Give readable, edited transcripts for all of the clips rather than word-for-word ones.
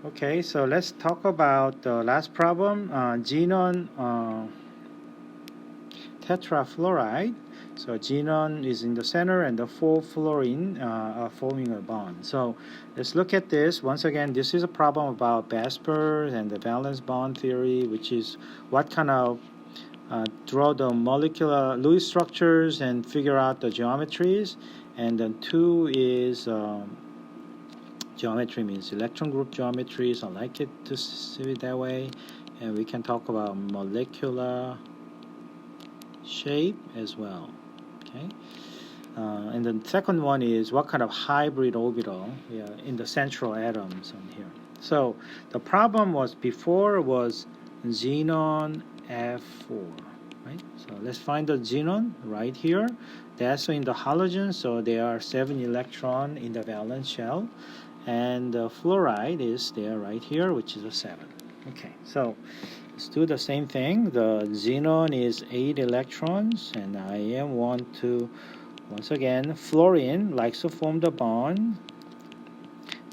Okay, so let's talk about the last problem, xenon tetrafluoride. So xenon is in the center and the 4 fluorine are forming a bond. So let's look at this. Once again, this is a problem about VSEPR and the valence bond theory, which is what kind of draw the molecular Lewis structures and figure out the geometries. And then 2 is geometry means electron group geometry, so I like it to see it that way. And we can talk about molecular shape as well. Okay. And the second one is what kind of hybrid orbital in the central atoms on here. So the problem was before was xenon F4, right? So let's find the xenon right here. That's in the halogen, so there are 7 electrons in the valence shell. And the fluoride is there right here, which is a 7. Okay, so let's do the same thing. The xenon is 8 electrons, and I want to, once again, fluorine likes to form the bond.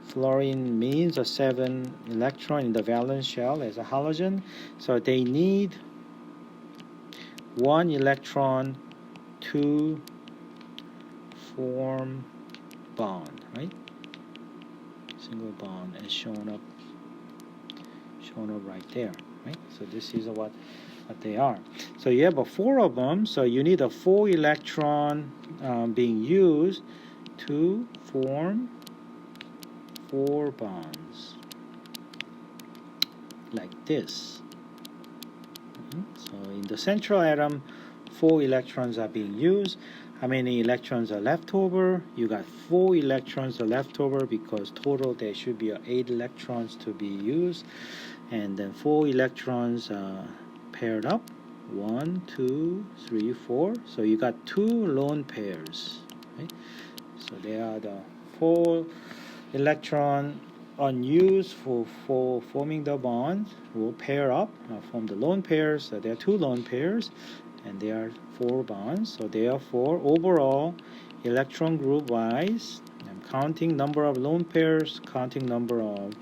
Fluorine means a 7 electron in the valence shell as a halogen, so they need 1 electron to form bond, right? Single bond as shown up right there, right? So this is what they are. So you have 4 of them, so you need a 4 electron being used to form 4 bonds like this. So in the central atom, 4 electrons are being used. How many electrons are left over? You got 4 electrons are left over because total there should be 8 electrons to be used. And then 4 electrons are paired up. 1, 2, 3, 4. So you got 2 lone pairs. Right? So they are the 4 electron unused for forming the bonds will pair up, form the lone pairs. So there are 2 lone pairs, and there are 4 bonds. So therefore, overall, electron group wise, I'm counting number of lone pairs, counting number of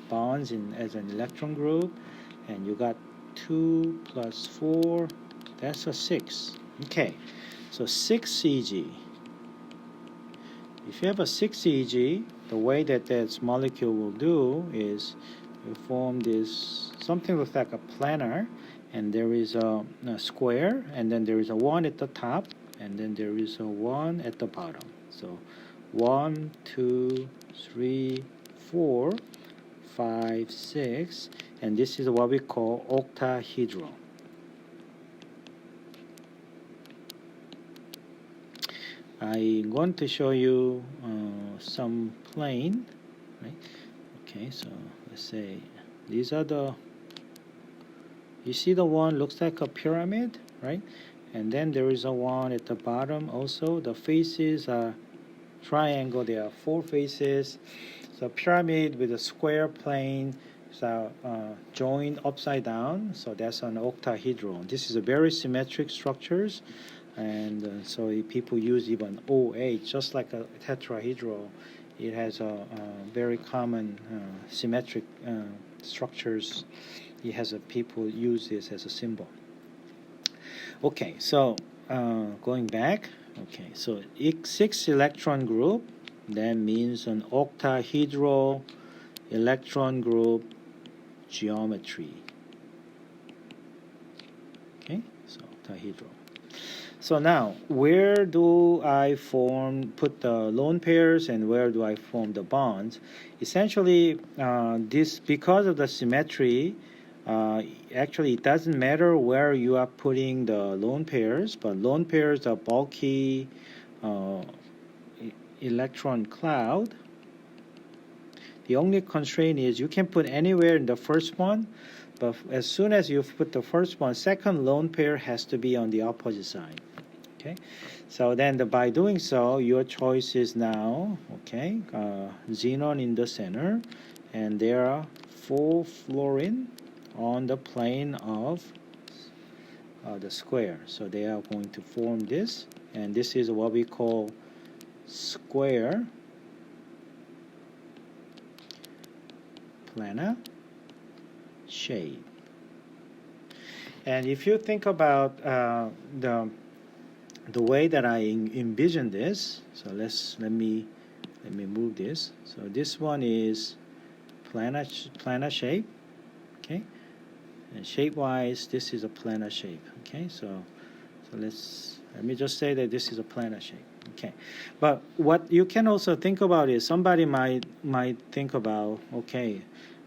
bonds as an electron group, and you got 2 plus 4, that's a 6. Okay, so 6 Eg. If you have a 6 Eg, the way that this molecule will do is you form this something looks like a planar, and there is a square, and then there is a 1 at the top, and then there is a 1 at the bottom. So 1, 2, 3, 4, 5, 6, and this is what we call octahedral. I'm going to show you some plane, right? Okay, so let's say these are the, you see the one looks like a pyramid, right? And then there is a one at the bottom also. The faces are triangle, there are 4 faces. So pyramid with a square plane, so joined upside down, so that's an octahedral. This is a very symmetric structures, and so people use even OH, just like a tetrahedral. It has a very common symmetric structures. It has people use this as a symbol. Okay, so going back. Okay, so 6 electron group, that means an octahedral electron group geometry. Okay, so octahedral. So now, where do I put the lone pairs, and where do I form the bonds? Essentially, this, because of the symmetry, actually it doesn't matter where you are putting the lone pairs, but lone pairs are bulky electron cloud. The only constraint is you can put anywhere in the first one, but as soon as you put the first one, second lone pair has to be on the opposite side. Okay, so then by doing so, your choice is now, okay, xenon in the center, and there are 4 fluorine on the plane of the square. So they are going to form this, and this is what we call square planar shape. And if you think about the way that I envision this, so let me move this. So this one is planar shape, okay, and shape-wise, this is a planar shape, okay. So let me just say that this is a planar shape, okay. But what you can also think about is somebody might think about, okay,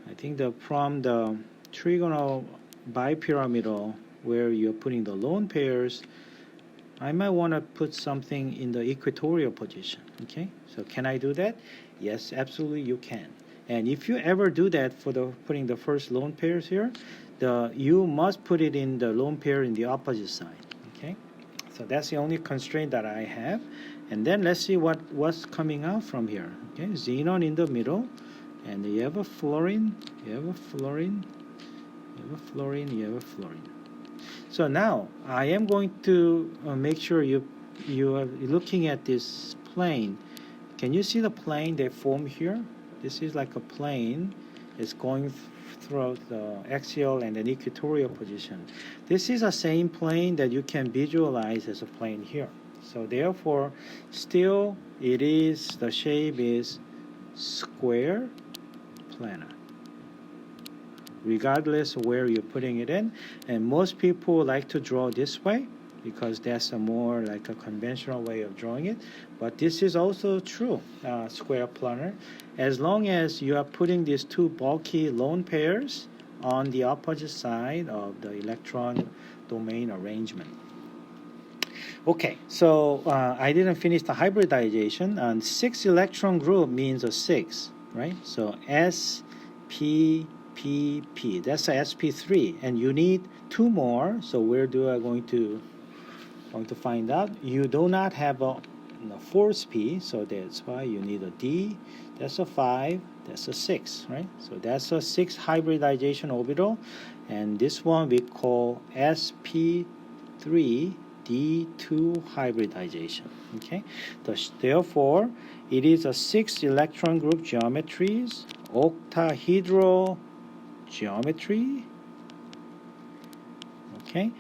I think from the trigonal bipyramidal where you're putting the lone pairs, I might want to put something in the equatorial position, okay? So can I do that? Yes, absolutely you can. And if you ever do that for putting the first lone pairs here, you must put it in the lone pair in the opposite side, okay? So that's the only constraint that I have. And then let's see what's coming out from here, okay? Xenon in the middle, and you have a fluorine, you have a fluorine, you have a fluorine, you have a fluorine. So now I am going to make sure you are looking at this plane. Can you see the plane they form here? This is like a plane. It's going through the axial and an equatorial position. This is the same plane that you can visualize as a plane here. So therefore, still the shape is square planar, regardless of where you're putting it in. And most people like to draw this way because that's a more like a conventional way of drawing it. But this is also true, square planar, as long as you are putting these two bulky lone pairs on the opposite side of the electron domain arrangement. Okay, so I didn't finish the hybridization. And 6 electron group means a 6, right? So SP PP, that's a SP3, and you need 2 more. So where do I going to find out? You do not have a force P, so that's why you need a D. That's a 5, that's a 6, right? So that's a 6 hybridization orbital, and this one we call SP3 D2 hybridization, okay? Therefore, it is a 6 electron group geometries, octahedral geometry, okay,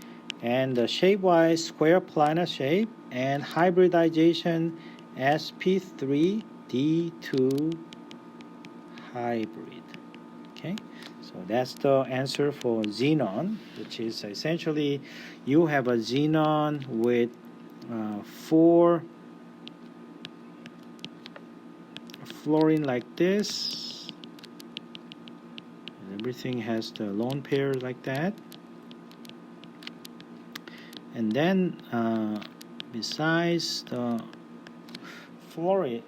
and the shape-wise square planar shape, and hybridization SP3 D2 hybrid, okay. So that's the answer for xenon, which is essentially you have a xenon with 4 fluorine like this. Everything has the lone pair like that. And then besides the fluoride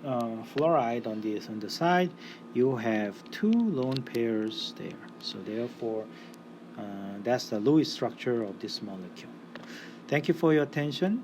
on the side, you have 2 lone pairs there. So therefore, that's the Lewis structure of this molecule. Thank you for your attention.